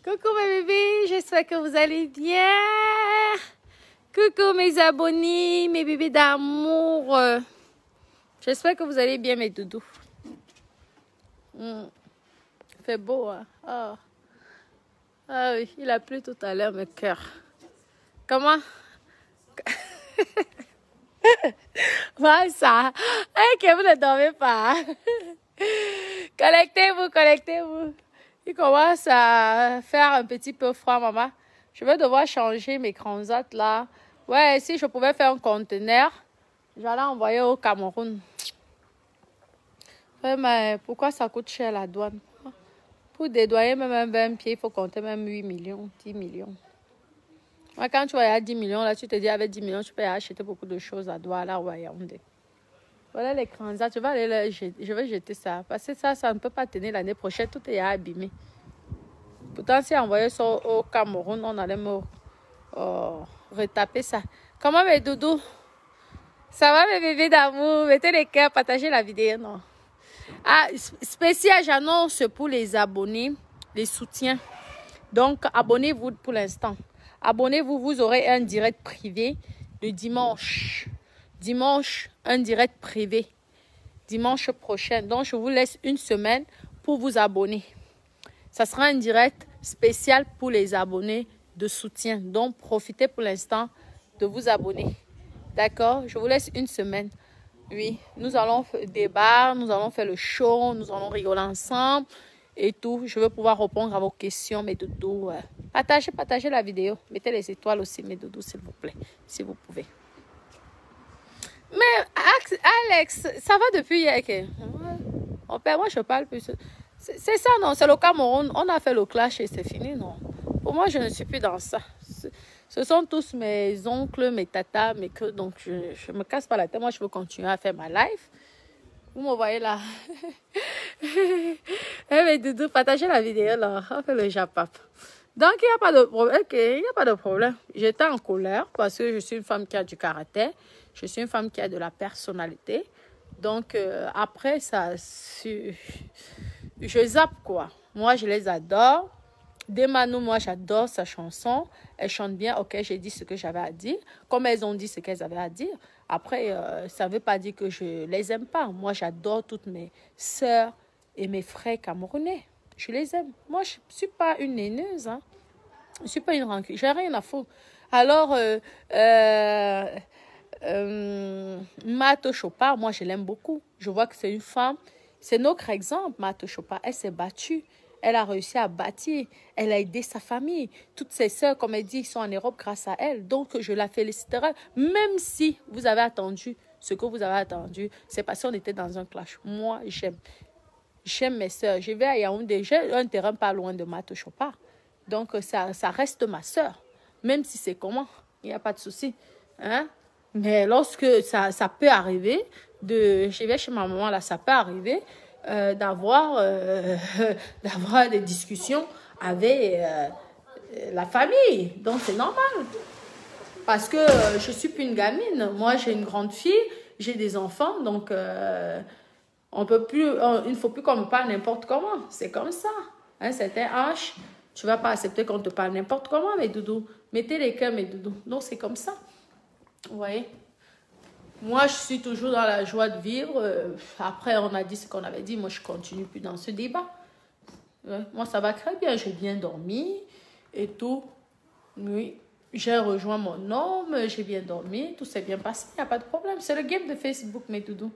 Coucou mes bébés, j'espère que vous allez bien. Coucou mes abonnés, mes bébés d'amour. J'espère que vous allez bien mes doudous. Il fait beau, hein? Oh. Ah oui, il a plu tout à l'heure, mes cœurs. Comment? Voilà ça. Hey, que vous ne dormez pas. Connectez-vous, connectez-vous. Il commence à faire un petit peu froid, maman. Je vais devoir changer mes transats là. Ouais, si je pouvais faire un conteneur, j'allais envoyer au Cameroun. Ouais, mais pourquoi ça coûte cher la douane? Pour dédouaner même un 20 pieds, il faut compter même 8 millions, 10 millions. Ouais, quand tu vas à 10 millions, là, tu te dis avec 10 millions, tu peux acheter beaucoup de choses à Douala là, ouais, Yaoundé. Voilà les transats, je vais aller je vais jeter ça. Parce que ça ne peut pas tenir l'année prochaine, tout est abîmé. Pourtant, si envoyé ça au Cameroun, on allait me retaper ça. Comment mes doudous? Ça va mes bébés d'amour? Mettez les cœurs, partagez la vidéo, non? Ah, spécial, j'annonce pour les abonnés, les soutiens. Donc, abonnez-vous pour l'instant. Abonnez-vous, vous aurez un direct privé le dimanche. Dimanche, un direct privé. Dimanche prochain. Donc, je vous laisse une semaine pour vous abonner. Ça sera un direct spécial pour les abonnés de soutien. Donc, profitez pour l'instant de vous abonner. D'accord? Je vous laisse une semaine. Oui, nous allons débattre, nous allons faire le show, nous allons rigoler ensemble et tout. Je veux pouvoir répondre à vos questions, mes doudous. Partagez la vidéo. Mettez les étoiles aussi, mes doudous, s'il vous plaît, si vous pouvez. Mais Alex, ça va depuis hier que... Mon père, moi, je parle plus. C'est ça, non? C'est le Cameroun. On a fait le clash et c'est fini, non? Pour moi, je ne suis plus dans ça. Ce sont tous mes oncles, mes tatas, mes que donc je ne me casse pas la tête. Moi, je veux continuer à faire ma life. Vous me voyez là. Mais doudou, partagez la vidéo là. On fait le japap. Donc, il n'y a pas de problème. Ok, il n'y a pas de problème. J'étais en colère parce que je suis une femme qui a du caractère. Je suis une femme qui a de la personnalité. Donc, après, ça, je zappe quoi. Moi, je les adore. Desmanou, moi, j'adore sa chanson. Elle chante bien. Ok, j'ai dit ce que j'avais à dire. Comme elles ont dit ce qu'elles avaient à dire. Après, ça ne veut pas dire que je les aime pas. Moi, j'adore toutes mes sœurs et mes frères camerounais. Je les aime. Moi, je ne suis pas une haineuse. Hein. Je ne suis pas une rancune. J'ai rien à foutre. Alors, Mato Chopard, moi, je l'aime beaucoup. Je vois que c'est une femme. C'est notre exemple, Mato Chopard. Elle s'est battue. Elle a réussi à bâtir. Elle a aidé sa famille. Toutes ses sœurs, comme elle dit, sont en Europe grâce à elle. Donc, je la féliciterai. Même si vous avez attendu ce que vous avez attendu, c'est parce qu'on était dans un clash. Moi, j'aime. J'aime mes sœurs. Je vais à Yaoundé. J'ai un terrain pas loin de Mato Chopard. Donc, ça reste ma sœur. Même si c'est comment, il n'y a pas de souci. Hein? Mais lorsque ça peut arriver, je vais chez ma maman, là, ça peut arriver d'avoir des discussions avec la famille. Donc, c'est normal. Parce que je ne suis plus une gamine. Moi, j'ai une grande fille, j'ai des enfants. Donc, il ne faut plus qu'on me parle n'importe comment. C'est comme ça. Un certain âge, tu ne vas pas accepter qu'on te parle n'importe comment, mes doudous. Mettez les cœurs, mes doudous. Donc, c'est comme ça. Vous voyez? Moi, je suis toujours dans la joie de vivre. Après, on a dit ce qu'on avait dit. Moi, je ne continue plus dans ce débat. Moi, ça va très bien. J'ai bien dormi et tout. Oui. J'ai rejoint mon homme. J'ai bien dormi. Tout s'est bien passé. Il n'y a pas de problème. C'est le game de Facebook, mes doudous.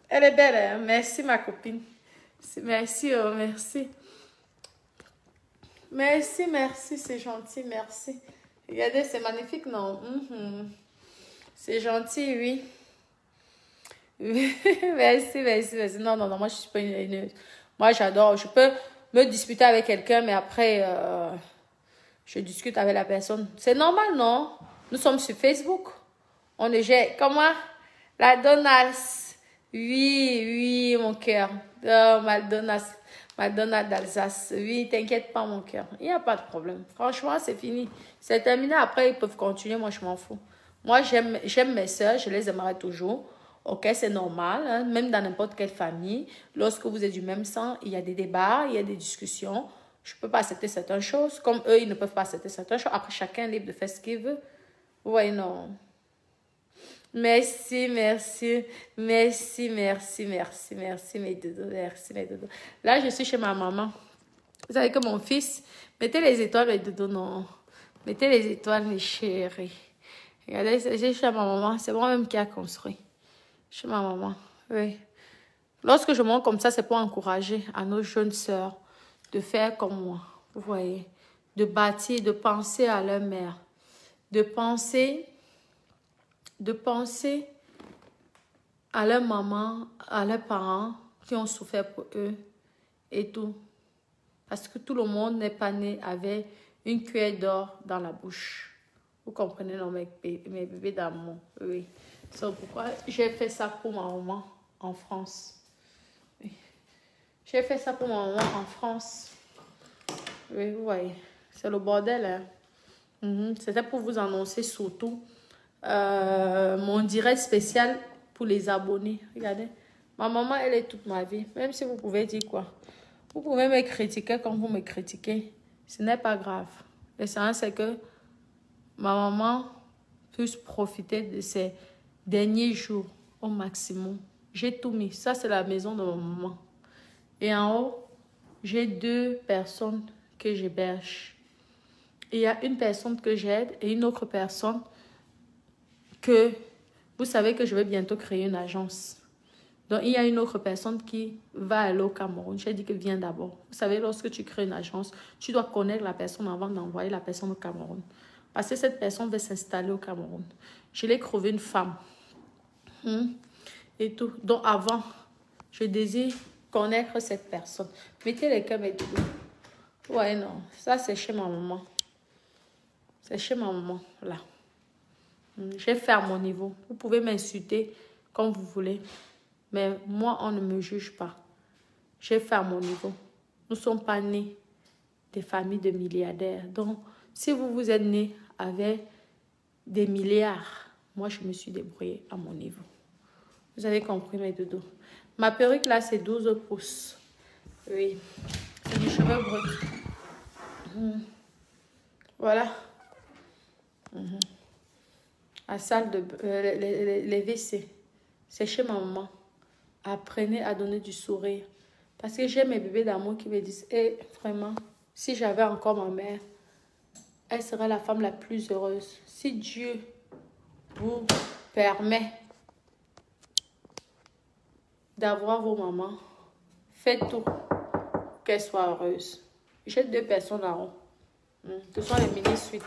Elle est belle, hein? Merci, ma copine. Merci, merci. Merci, c'est gentil, merci. Regardez, c'est magnifique, non? C'est gentil, oui. Merci. Non, moi, je ne suis pas une... Moi, j'adore. Je peux me disputer avec quelqu'un, mais après, je discute avec la personne. C'est normal, non? Nous sommes sur Facebook. On est... Comment? La Donas. Oui, mon cœur. Oh, Madonna d'Alsace. Oui, t'inquiète pas, mon cœur. Il n'y a pas de problème. Franchement, c'est fini. C'est terminé. Après, ils peuvent continuer. Moi, je m'en fous. Moi, j'aime mes soeurs. Je les aimerai toujours. Ok, c'est normal. Hein? Même dans n'importe quelle famille. Lorsque vous êtes du même sang, il y a des débats, il y a des discussions. Je ne peux pas accepter certaines choses, comme eux, ils ne peuvent pas accepter certaines choses. Après, chacun est libre de faire ce qu'il veut. Vous voyez, non. Merci, merci, merci, merci, merci, merci, mes doudous, merci, mes doudous. Là, je suis chez ma maman. Vous savez que mon fils, mettez les étoiles, mes doudous, non. Mettez les étoiles, mes chéris. Regardez, c'est chez ma maman. C'est moi-même qui a construit. Chez ma maman, oui. Lorsque je montre comme ça, c'est pour encourager à nos jeunes sœurs de faire comme moi. Vous voyez, de bâtir, de penser à leur mère, de penser à leur maman, à leurs parents qui ont souffert pour eux et tout. Parce que tout le monde n'est pas né avec une cuillère d'or dans la bouche. Vous comprenez, non, mes bébés d'amour, oui. C'est pourquoi j'ai fait ça pour ma maman en France. Oui. J'ai fait ça pour ma maman en France. Oui, vous voyez, c'est le bordel, hein. C'était pour vous annoncer surtout mon direct spécial pour les abonnés. Regardez, ma maman, elle est toute ma vie. Même si vous pouvez dire quoi. Vous pouvez me critiquer comme vous me critiquez. Ce n'est pas grave. L'essentiel, c'est que ma maman puisse profiter de ses derniers jours au maximum. J'ai tout mis. Ça, c'est la maison de ma maman. Et en haut, j'ai 2 personnes que j'héberge. Il y a une personne que j'aide et une autre personne que vous savez que je vais bientôt créer une agence. Donc, il y a une autre personne qui va aller au Cameroun. J'ai dit que viens d'abord. Vous savez, lorsque tu crées une agence, tu dois connaître la personne avant d'envoyer la personne au Cameroun. Parce que cette personne va s'installer au Cameroun. Je l'ai trouvé une femme. Et tout. Donc, avant, je désire connaître cette personne. Mettez les cœurs, mes doudous. Ouais, non. Ça, c'est chez ma maman. C'est chez ma maman, là. Je vais faire mon niveau. Vous pouvez m'insulter comme vous voulez. Mais moi, on ne me juge pas. Je vais faire mon niveau. Nous ne sommes pas nés des familles de milliardaires. Donc, si vous êtes nés avec des milliards, moi, je me suis débrouillée à mon niveau. Vous avez compris, mes doudous. Ma perruque, là, c'est 12 pouces. Oui. C'est du cheveu brut. Voilà. La salle de... les WC. C'est chez ma maman. Apprenez à donner du sourire. Parce que j'ai mes bébés d'amour qui me disent, vraiment, si j'avais encore ma mère, elle serait la femme la plus heureuse. Si Dieu vous permet d'avoir vos mamans, faites tout pour qu'elles soient heureuses. J'ai 2 personnes là-haut. Ce sont les mini-suites.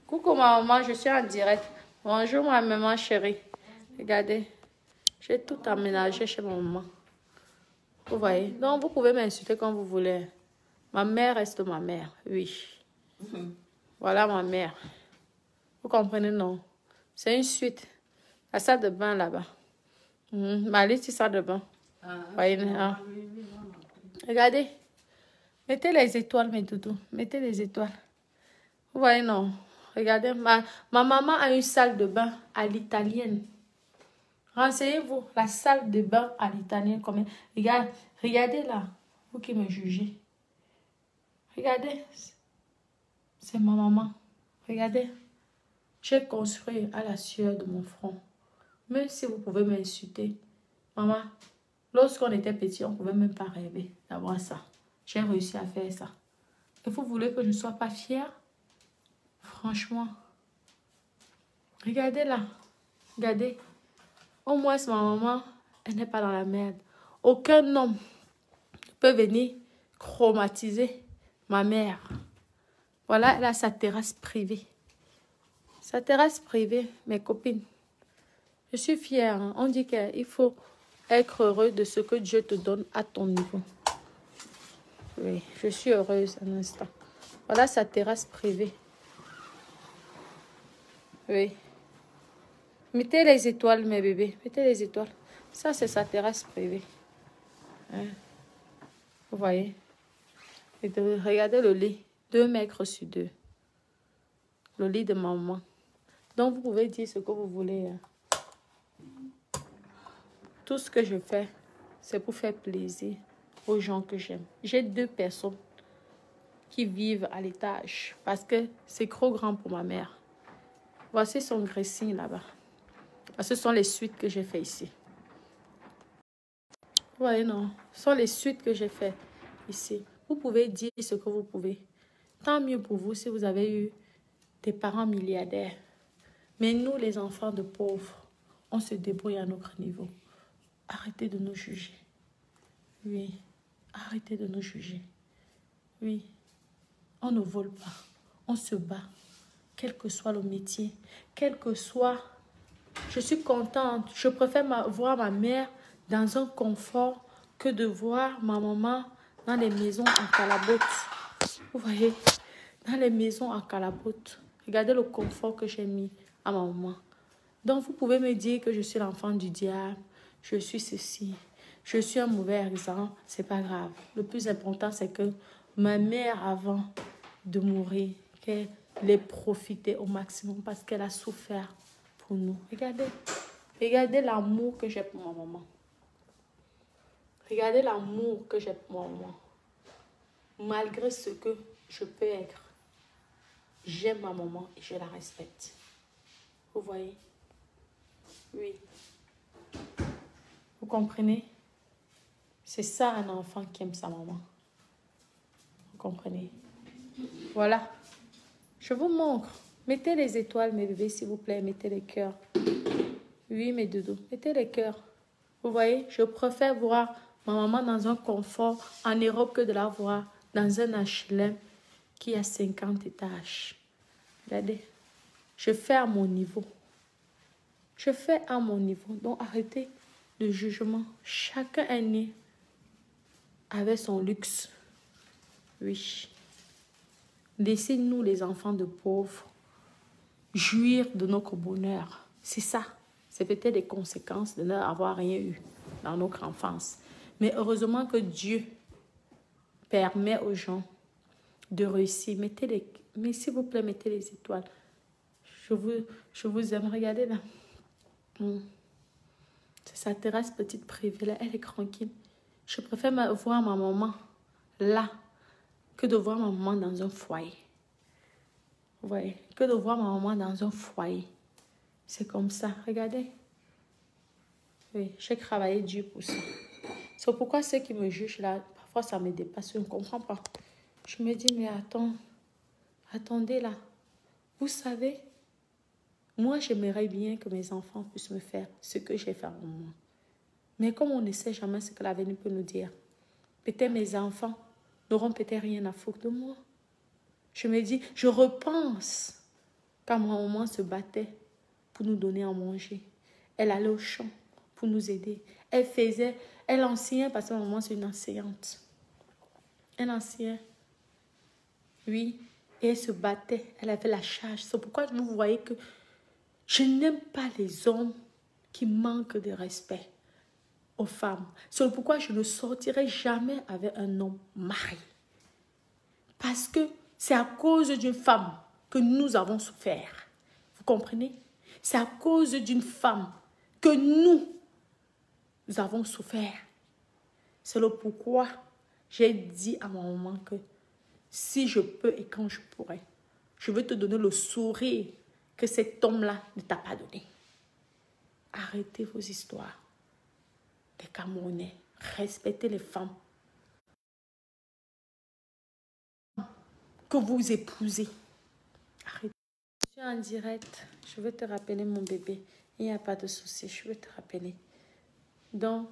Coucou ma maman, je suis en direct. Bonjour ma maman chérie. Regardez, j'ai tout aménagé chez ma maman. Vous voyez? Donc vous pouvez m'insulter quand vous voulez. Ma mère reste ma mère, oui. Voilà ma mère. Vous comprenez, non? C'est une suite. La salle de bain là-bas. Ma liste salle de bain. Voyez, hein? Regardez. Mettez les étoiles, mes doudous. Mettez les étoiles. Vous voyez, non? Regardez, ma maman a une salle de bain à l'italienne. Renseignez-vous, la salle de bain à l'italienne, combien? Regardez là, vous qui me jugez. Regardez, c'est ma maman. Regardez, j'ai construit à la sueur de mon front. Même si vous pouvez m'insulter. Maman, lorsqu'on était petit, on ne pouvait même pas rêver d'avoir ça. J'ai réussi à faire ça. Et vous voulez que je ne sois pas fière? Franchement. Regardez là. Regardez. Au moins, ma maman, elle n'est pas dans la merde. Aucun homme ne peut venir chromatiser ma mère. Voilà, elle a sa terrasse privée. Sa terrasse privée, mes copines. Je suis fière. Hein. On dit qu'il faut être heureux de ce que Dieu te donne à ton niveau. Oui, je suis heureuse un instant. Voilà sa terrasse privée. Oui. Mettez les étoiles, mes bébés. Mettez les étoiles. Ça, c'est sa terrasse privée. Hein? Vous voyez? Et regardez le lit. 2 mètres sur 2. Le lit de maman. Donc, vous pouvez dire ce que vous voulez. Hein. Tout ce que je fais, c'est pour faire plaisir aux gens que j'aime. J'ai 2 personnes qui vivent à l'étage parce que c'est trop grand pour ma mère. Voici son dressing là-bas. Ce sont les suites que j'ai fait ici. Vous voyez, non? Ce sont les suites que j'ai fait ici. Vous pouvez dire ce que vous pouvez. Tant mieux pour vous si vous avez eu des parents milliardaires. Mais nous, les enfants de pauvres, on se débrouille à notre niveau. Arrêtez de nous juger. Oui, arrêtez de nous juger. Oui, on ne vole pas. On se bat. Quel que soit le métier, quel que soit... Je suis contente. Je préfère voir ma mère dans un confort que de voir ma maman dans les maisons en calabote. Vous voyez, dans les maisons en calabote. Regardez le confort que j'ai mis à ma maman. Donc, vous pouvez me dire que je suis l'enfant du diable, je suis ceci, je suis un mauvais exemple, c'est pas grave. Le plus important, c'est que ma mère, avant de mourir, qu'elle ait profité au maximum parce qu'elle a souffert pour nous. Regardez, regardez l'amour que j'ai pour ma maman. Regardez l'amour que j'ai pour ma maman. Malgré ce que je peux être, j'aime ma maman et je la respecte. Vous voyez? Oui. Vous comprenez? C'est ça un enfant qui aime sa maman. Vous comprenez? Voilà. Je vous montre. Mettez les étoiles, mes bébés, s'il vous plaît. Mettez les cœurs. Oui, mes doudous. Mettez les cœurs. Vous voyez? Je préfère voir ma maman dans un confort en Europe que de la voir dans un HLM qui a 50 étages. Regardez. Je fais à mon niveau. Je fais à mon niveau. Donc, arrêtez le jugement. Chacun est né avec son luxe. Oui. Laissez-nous, les enfants de pauvres, jouir de notre bonheur. C'est ça. C'est peut-être des conséquences de n'avoir rien eu dans notre enfance. Mais heureusement que Dieu permet aux gens de réussir. Mais s'il vous plaît, mettez les étoiles. Je vous aime. Regardez là. C'est sa terrasse petite privée là. Elle est tranquille. Je préfère voir ma maman là que de voir ma maman dans un foyer. Vous voyez? Que de voir ma maman dans un foyer. C'est comme ça. Regardez. Oui, j'ai travaillé dur pour ça. C'est pourquoi ceux qui me jugent là, parfois ça me dépasse. Je ne comprends pas. Je me dis, mais attendez là. Vous savez, moi j'aimerais bien que mes enfants puissent me faire ce que j'ai fait à moi. Mais comme on ne sait jamais ce que l'avenir peut nous dire, peut-être mes enfants n'auront peut-être rien à foutre de moi. Je me dis, je repense quand ma maman se battait pour nous donner à manger. Elle allait au champ pour nous aider. Elle enseignait parce que ma maman c'est une enseignante. Elle enseignait. Oui, et elle se battait. Elle avait la charge. C'est pourquoi vous voyez que je n'aime pas les hommes qui manquent de respect aux femmes. C'est pourquoi je ne sortirai jamais avec un homme marié. Parce que c'est à cause d'une femme que nous avons souffert. Vous comprenez? C'est à cause d'une femme que nous avons souffert. C'est le pourquoi j'ai dit à ma maman que si je peux et quand je pourrai, je veux te donner le sourire que cet homme-là ne t'a pas donné. Arrêtez vos histoires. Les Camerounais, respectez les femmes que vous épousez. Arrêtez. Je suis en direct. Je veux te rappeler, mon bébé. Il n'y a pas de souci. Je veux te rappeler. Donc,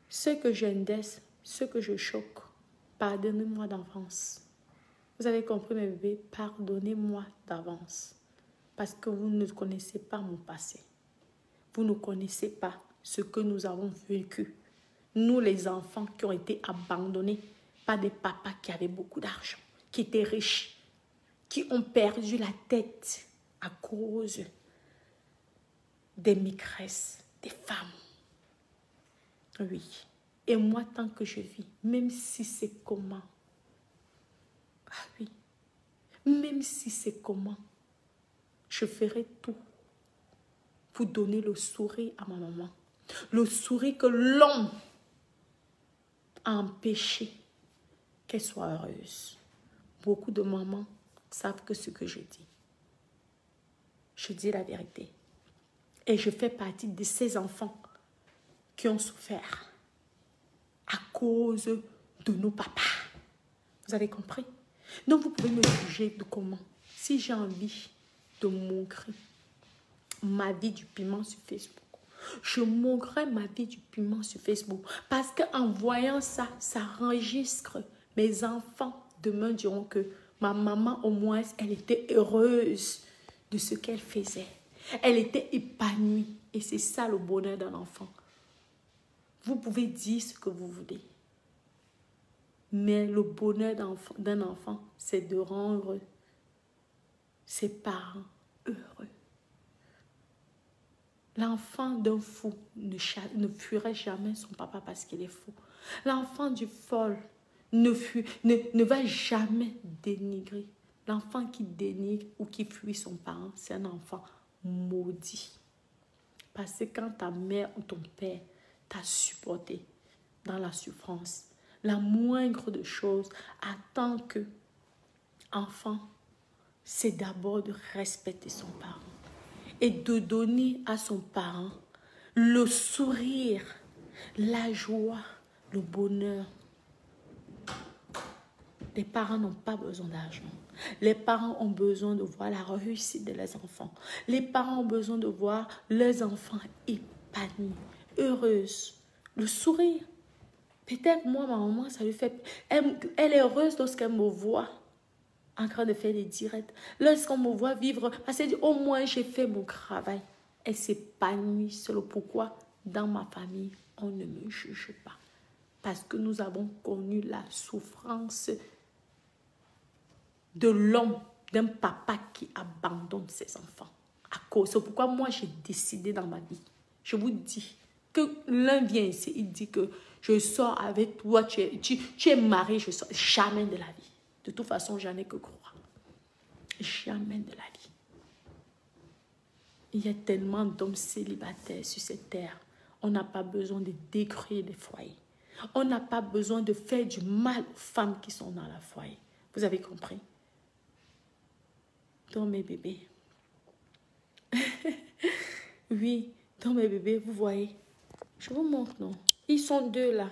ce que j'endaisse, ce que je choque, pardonnez-moi d'avance. Vous avez compris, mes bébés? Pardonnez-moi d'avance. Parce que vous ne connaissez pas mon passé. Vous ne connaissez pas ce que nous avons vécu. Nous, les enfants qui ont été abandonnés par des papas qui avaient beaucoup d'argent, qui étaient riches, qui ont perdu la tête à cause des maîtresses, des femmes. Oui. Et moi, tant que je vis, même si c'est comment, ah oui, même si c'est comment, je ferai tout pour donner le sourire à ma maman. Le sourire que l'homme a empêché qu'elle soit heureuse. beaucoup de mamans savent que ce que je dis la vérité. Et je fais partie de ces enfants qui ont souffert à cause de nos papas. Vous avez compris? Donc, vous pouvez me juger de comment. Si j'ai envie de montrer ma vie du piment sur Facebook, je montrerai ma vie du piment sur Facebook. Parce qu'en voyant ça, ça enregistre. Mes enfants demain diront que ma maman, au moins, elle était heureuse de ce qu'elle faisait. Elle était épanouie. Et c'est ça le bonheur d'un enfant. Vous pouvez dire ce que vous voulez. Mais le bonheur d'un enfant, c'est de rendre ses parents heureux. L'enfant d'un fou ne fuirait jamais son papa parce qu'il est fou. L'enfant du folle ne va jamais dénigrer. L'enfant qui dénigre ou qui fuit son parent, c'est un enfant maudit. Parce que quand ta mère ou ton père t'a supporté dans la souffrance, la moindre de choses, en tant qu'enfant, c'est d'abord de respecter son parent et de donner à son parent le sourire, la joie, le bonheur. Les parents n'ont pas besoin d'argent. Les parents ont besoin de voir la réussite de leurs enfants. Les parents ont besoin de voir leurs enfants épanouis, heureuses, le sourire. Peut-être moi, ma maman, ça lui fait... Elle est heureuse lorsqu'elle me voit en train de faire des directs. Lorsqu'on me voit vivre, parce qu'elle dit, au moins j'ai fait mon travail. Elle s'épanouit. C'est le pourquoi, dans ma famille, on ne me juge pas. Parce que nous avons connu la souffrance de l'homme, d'un papa qui abandonne ses enfants. C'est pourquoi moi, j'ai décidé dans ma vie. Je vous dis que l'un vient ici, il dit que je sors avec toi, tu es marié, je sors. Jamais de la vie. De toute façon, j'en ai que croire. Jamais de la vie. Il y a tellement d'hommes célibataires sur cette terre. On n'a pas besoin de détruire les foyers. On n'a pas besoin de faire du mal aux femmes qui sont dans la foyer. Vous avez compris? Dans mes bébés. Oui, dans mes bébés, vous voyez. Je vous montre, non? Ils sont deux là.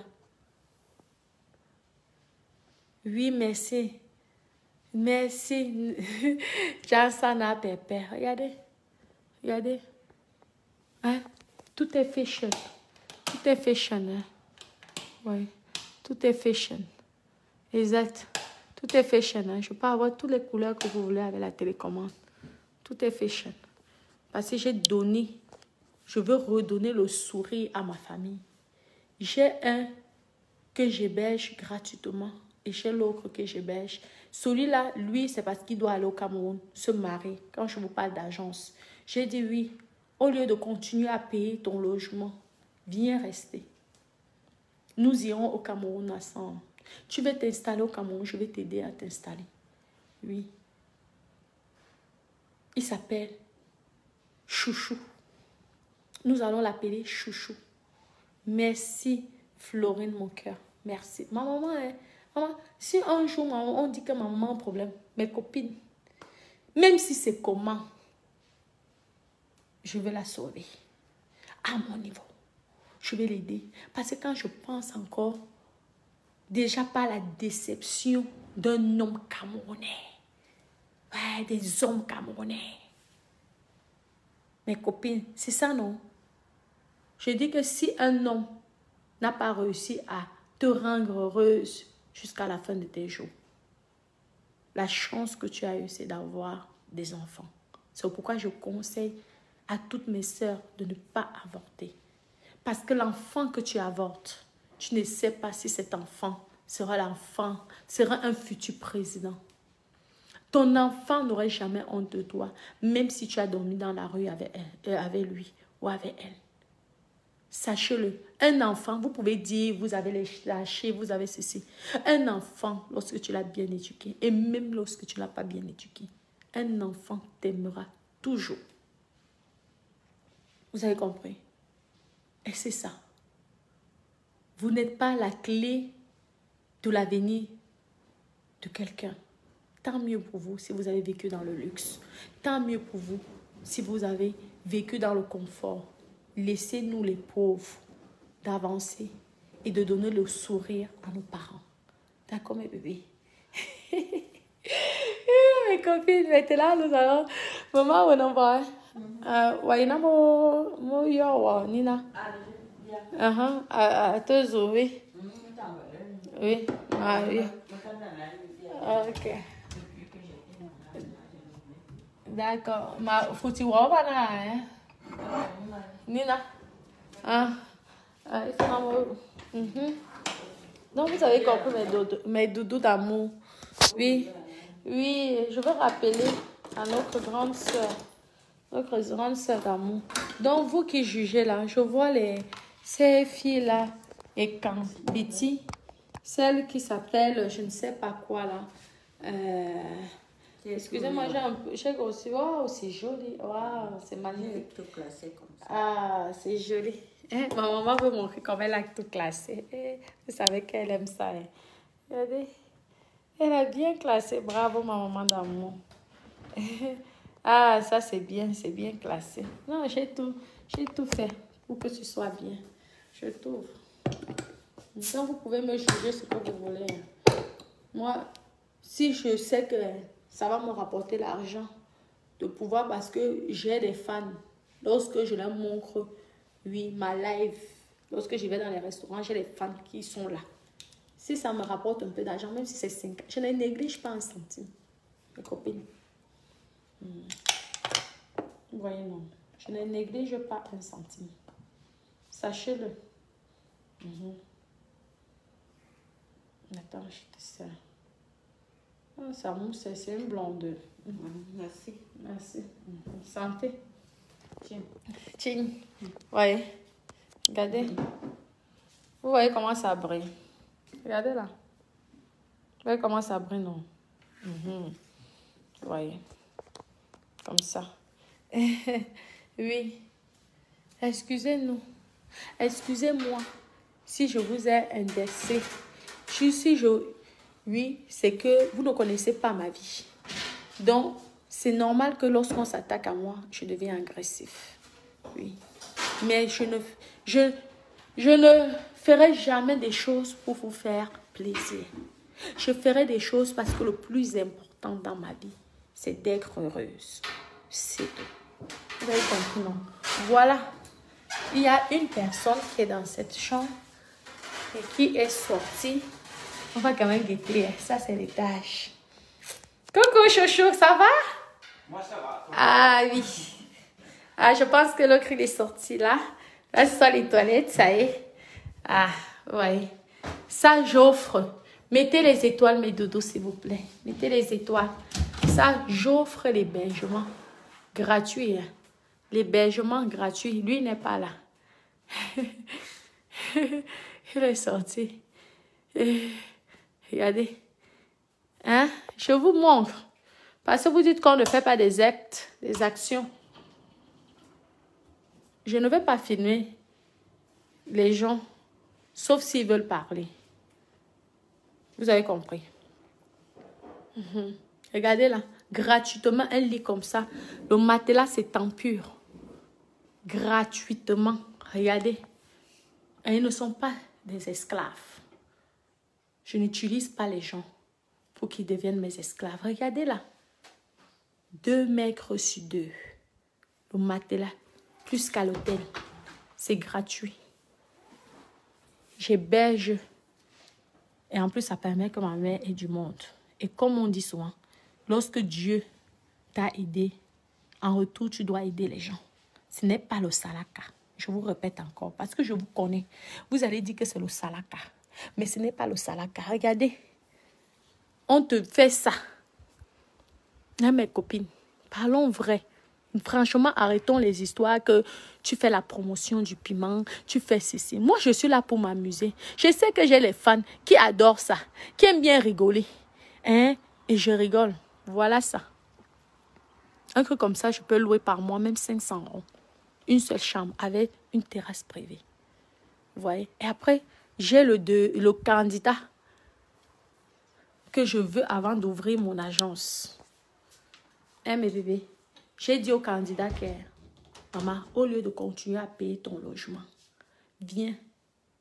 Oui, merci. Merci. Jansana Pépé. Regardez. Regardez. Hein? Tout est fashion. Tout est fashion. Hein? Oui. Tout est fashion. Exact. Tout est fashion. Hein? Je peux avoir toutes les couleurs que vous voulez avec la télécommande. Tout est fashion. Parce que j'ai donné, je veux redonner le sourire à ma famille. J'ai un que j'héberge gratuitement et j'ai l'autre que j'héberge. Celui-là, lui, c'est parce qu'il doit aller au Cameroun, se marier. Quand je vous parle d'agence, j'ai dit oui, au lieu de continuer à payer ton logement, viens rester. Nous irons au Cameroun ensemble. Tu veux t'installer au Cameroun, je vais t'aider à t'installer. Oui. Il s'appelle Chouchou. Nous allons l'appeler Chouchou. Merci, Florine, mon cœur. Merci. Ma maman, maman, si un jour on dit que ma maman a un problème, mes copines, même si c'est comment, je vais la sauver. À mon niveau. Je vais l'aider. Parce que quand je pense encore, déjà par la déception d'un homme camerounais. Ouais, des hommes camerounais. Mes copines, c'est ça, non? Je dis que si un homme n'a pas réussi à te rendre heureuse jusqu'à la fin de tes jours, la chance que tu as eue, c'est d'avoir des enfants. C'est pourquoi je conseille à toutes mes sœurs de ne pas avorter. Parce que l'enfant que tu avortes, tu ne sais pas si cet enfant sera un futur président. Ton enfant n'aurait jamais honte de toi, même si tu as dormi dans la rue avec lui ou avec elle. Sachez-le, un enfant, vous pouvez dire, vous avez lâché, vous avez ceci. Un enfant, lorsque tu l'as bien éduqué, et même lorsque tu ne l'as pas bien éduqué, un enfant t'aimera toujours. Vous avez compris? Et c'est ça. Vous n'êtes pas la clé de l'avenir de quelqu'un. Tant mieux pour vous si vous avez vécu dans le luxe. Tant mieux pour vous si vous avez vécu dans le confort. Laissez-nous les pauvres d'avancer et de donner le sourire à nos parents. D'accord, mes bébés? Mes copines, mettez là, nous allons. Maman, on en va. Waina mo yo Nina. Tozo, oui. Oui. Ah, oui. Ok. D'accord. Ma fouti wabana, hein? Nina. Il faut Donc, vous avez compris mes doudous d'amour. Oui. Oui, je veux rappeler à notre grande sœur d'amour. Donc, vous qui jugez là, je vois ces filles-là, et quand Betty, celle qui s'appelle, je ne sais pas quoi là. Excusez-moi, j'ai aussi. Waouh, c'est joli. Waouh, c'est magnifique. Tout classé comme ça. Ah, c'est joli. Ma maman veut montrer comment elle a tout classé. Vous savez qu'elle aime ça. Regardez. Elle a bien classé. Bravo, ma maman d'amour. Ah, ça, c'est bien classé. Non, j'ai tout fait pour que tu sois bien. Je t'ouvre. Donc, vous pouvez me juger ce que vous voulez. Moi, si je sais que ça va me rapporter l'argent, de pouvoir, parce que j'ai des fans, lorsque je leur montre, oui, ma live, lorsque je vais dans les restaurants, j'ai des fans qui sont là. Si ça me rapporte un peu d'argent, même si c'est 5, je ne néglige pas un centime, mes copines. Vous voyez, non. Je ne néglige pas un centime. Sachez-le. Attends, je te sers. Ah, ça mousse, c'est une blonde. Merci. Merci. Santé. Tiens. Voyez. Regardez. Vous voyez comment ça brille. Regardez là. Vous voyez comment ça brille, non? Vous voyez. Comme ça. Oui. Excusez-nous. Excusez-moi si je vous ai indexé. Oui, c'est que vous ne connaissez pas ma vie. Donc, c'est normal que lorsqu'on s'attaque à moi, je deviens agressif. Oui. Mais je ne ferai jamais des choses pour vous faire plaisir. Je ferai des choses parce que le plus important dans ma vie, c'est d'être heureuse. C'est tout. Vous avez compris, non? Voilà. Il y a une personne qui est dans cette chambre et qui est sortie. On va quand même guetter. Ça, c'est les tâches. Coucou, chouchou, ça va? Moi, ça va. Ah oui. Ah, je pense que l'autre, il est sorti là. Là, ce sont les toilettes, ça y est. Ah, oui. Ça, j'offre. Mettez les étoiles, mes doudous, s'il vous plaît. Mettez les étoiles. Ça, j'offre l'hébergement gratuit. Hein. L'hébergement gratuit. Lui, il n'est pas là. Il est sorti. Regardez. Hein? Je vous montre. Parce que vous dites qu'on ne fait pas des actes, des actions. Je ne vais pas filmer les gens, sauf s'ils veulent parler. Vous avez compris. Regardez là. Gratuitement, un lit comme ça. Le matelas, c'est tempur. Gratuitement. Regardez. Et ils ne sont pas des esclaves. Je n'utilise pas les gens pour qu'ils deviennent mes esclaves. Regardez là. 2 mètres sur 2. Le matelas, plus qu'à l'hôtel. C'est gratuit. J'héberge. Et en plus, ça permet que ma mère ait du monde. Et comme on dit souvent, lorsque Dieu t'a aidé, en retour, tu dois aider les gens. Ce n'est pas le salaka. Je vous répète encore, parce que je vous connais. Vous allez dire que c'est le salaka. Mais ce n'est pas le salaka. Regardez. On te fait ça. Hein, mes copines, parlons vrai. Franchement, arrêtons les histoires que tu fais la promotion du piment, tu fais ceci. Moi, je suis là pour m'amuser. Je sais que j'ai les fans qui adorent ça, qui aiment bien rigoler. Hein? Et je rigole. Voilà ça. Un truc comme ça, je peux louer par mois, même 500 €. Une seule chambre avec une terrasse privée. Vous voyez? Et après, j'ai le candidat que je veux avant d'ouvrir mon agence. Hein, mes bébés? J'ai dit au candidat que, maman, au lieu de continuer à payer ton logement, viens.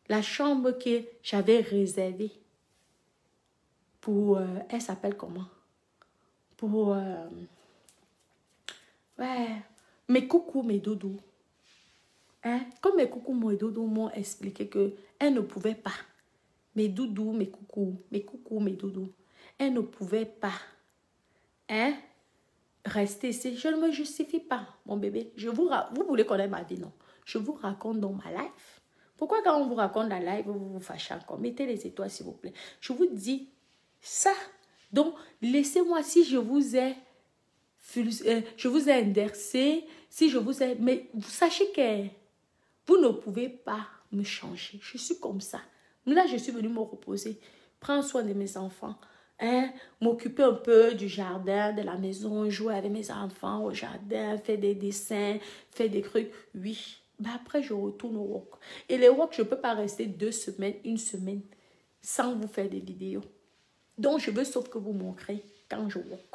La chambre que j'avais réservée pour... elle s'appelle comment? Pour... ouais, mes coucous, mes doudous. Hein? Comme mes coucous, mes doudous m'ont expliqué qu'elles ne pouvaient pas. Mes doudous, mes coucous, mes doudous. Elles ne pouvaient pas. Hein? Rester ici. Je ne me justifie pas, mon bébé. Vous voulez connaître ma vie, non? Je vous raconte dans ma life. Pourquoi quand on vous raconte la live, vous vous fâchez encore? Mettez les étoiles, s'il vous plaît. Je vous dis ça. Donc, laissez-moi, si je vous ai indersé, si je vous ai... Mais vous sachez que vous ne pouvez pas me changer. Je suis comme ça. Là, je suis venue me reposer. Prendre soin de mes enfants. Hein? M'occuper un peu du jardin, de la maison, jouer avec mes enfants au jardin, faire des dessins, faire des trucs. Oui. Mais après, je retourne au work. Et les work, je ne peux pas rester 2 semaines, 1 semaine sans vous faire des vidéos. Donc, je veux sauf que vous montrez quand je work.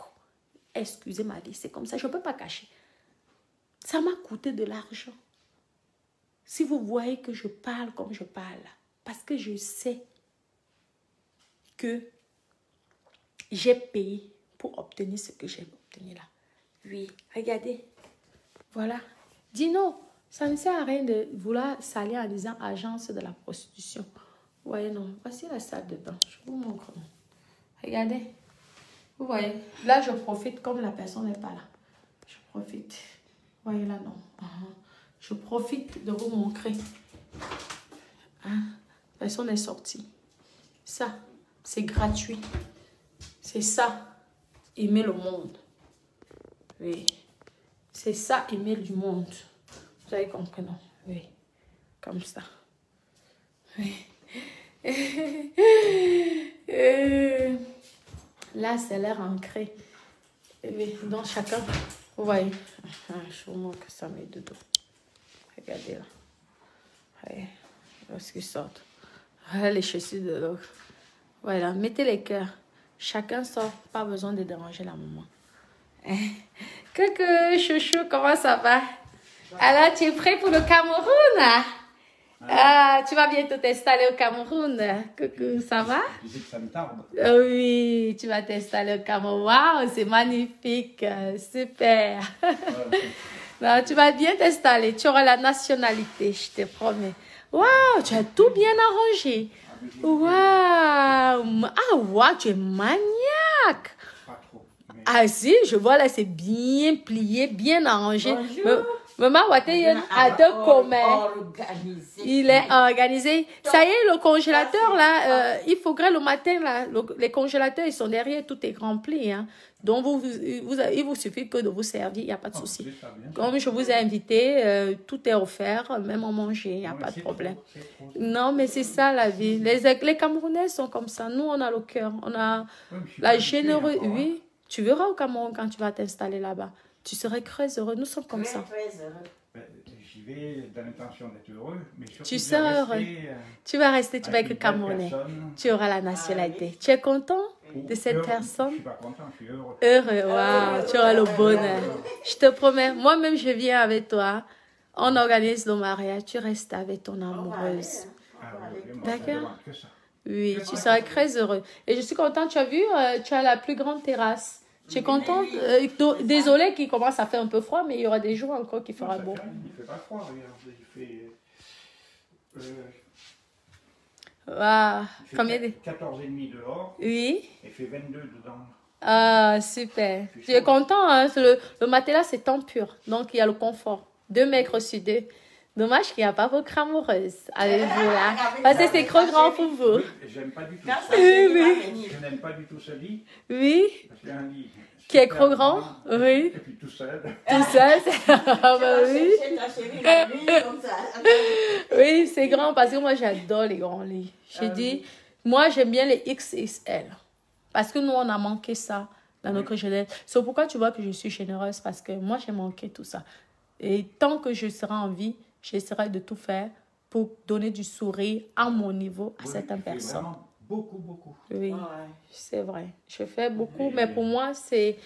Excusez ma vie, c'est comme ça. Je ne peux pas cacher. Ça m'a coûté de l'argent. Si vous voyez que je parle comme je parle, parce que je sais que j'ai payé pour obtenir ce que j'ai obtenu là. Oui, regardez. Voilà. Dis non. Ça ne sert à rien de vouloir salir en disant agence de la prostitution. Vous voyez, non. Voici la salle de bain. Je vous montre. Regardez. Vous voyez. Là, je profite comme la personne n'est pas là. Je profite. Vous voyez là, non. Je profite de vous montrer. Hein? Personne est sortie. Ça, c'est gratuit. C'est ça, aimer le monde. Oui. C'est ça, aimer du monde. Vous avez compris, non? Oui. Comme ça. Oui. Là, c'est l'air ancré. Oui. Donc, chacun, vous voyez. Je vous montre ça, mes doudous. Regardez là. Oui. Lorsqu'ils sortent. Voilà les chaussures de l'autre. Voilà, mettez les cœurs. Chacun sort, pas besoin de déranger la maman. Coucou, chouchou, comment ça va? Alors, tu es prêt pour le Cameroun? Ah, tu vas bientôt t'installer au Cameroun. Coucou, ça va? Tu sais que ça me tarde. Oui, tu vas t'installer au Cameroun. Waouh, c'est magnifique. Super. Non, tu vas bien t'installer. Tu auras la nationalité, je te promets. Waouh, tu as tout bien arrangé. Waouh. Ah, waouh, tu es maniaque. Pas trop. Mais... Ah si, je vois là, c'est bien plié, bien arrangé. Maman, Wateyen a de commun. Il est organisé. Ça y est, le congélateur là, il faudrait le matin là, les congélateurs ils sont derrière, tout est rempli. Hein. Donc il vous suffit que de vous servir, il n'y a pas de souci. Comme je vous ai invité, tout est offert, même à manger, il n'y a pas de problème. Non, mais c'est ça la vie. Les Camerounais sont comme ça. Nous, on a le cœur, on a la générosité. Oui, tu verras au Cameroun quand tu vas t'installer là-bas. Tu serais très heureux. Nous sommes comme ça. Très heureux. J'y vais dans l'intention d'être heureux, mais surtout tu seras heureux. Tu vas rester, tu vas être Camerounais. Tu auras la nationalité. Tu es content de cette personne? Je suis pas content, je suis heureux. Heureux, waouh, tu auras le bonheur. Je te promets, moi-même je viens avec toi. On organise le mariage, tu restes avec ton amoureuse. D'accord? Oui, tu seras très heureux. Et je suis contente, tu as vu, tu as la plus grande terrasse. Tu es contente? Désolée qu'il commence à faire un peu froid, mais il y aura des jours encore qu'il fera beau. Il ne fait pas froid, regarde. Combien de... 14,5 dehors. Oui. Il fait 22 dedans. Ah, super. Tu es content, hein? Le matelas, c'est temps pur. Donc, il y a le confort. 2 mètres sur 2. Dommage qu'il n'y a pas vos amoureuse avec vous là. Parce que c'est trop grand pour vous. J'aime pas du tout ça. Je n'aime pas du tout ce lit. Oui. Parce qu'il y a un lit qui est trop grand. Oui. Et puis tout seul. Tout seul. Ah bah oui. Oui, c'est grand parce que moi j'adore les grands lits. J'ai dit, moi j'aime bien les XXL. Parce que nous on a manqué ça dans notre jeunesse. C'est pourquoi tu vois que je suis généreuse parce que moi j'ai manqué tout ça. Et tant que je serai en vie, j'essaierai de tout faire pour donner du sourire à mon niveau à certaines personnes. Vraiment beaucoup, beaucoup. Oui, Ouais. c'est vrai. Je fais beaucoup, Oui. mais pour moi, c'est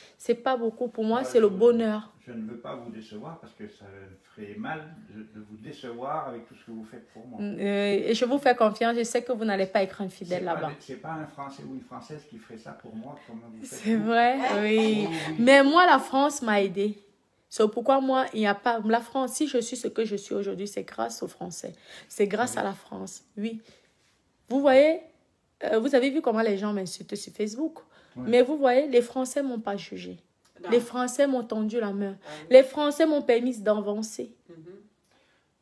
pas beaucoup. Pour moi, Ouais, c'est le bonheur. Je ne veux pas vous décevoir parce que ça me ferait mal de vous décevoir avec tout ce que vous faites pour moi. Et je vous fais confiance. Je sais que vous n'allez pas être infidèle là-bas. C'est pas un Français ou une Française qui ferait ça pour moi comme vous faites. C'est vrai, oui. Oui, oui. Mais moi, la France m'a aidée. C'est pourquoi moi, il n'y a pas... La France, si je suis ce que je suis aujourd'hui, c'est grâce aux Français. C'est grâce à la France, oui. Vous voyez, vous avez vu comment les gens m'insultent sur Facebook. Oui. Mais vous voyez, les Français ne m'ont pas jugé. Non. Les Français m'ont tendu la main. Ah oui. Les Français m'ont permis d'avancer.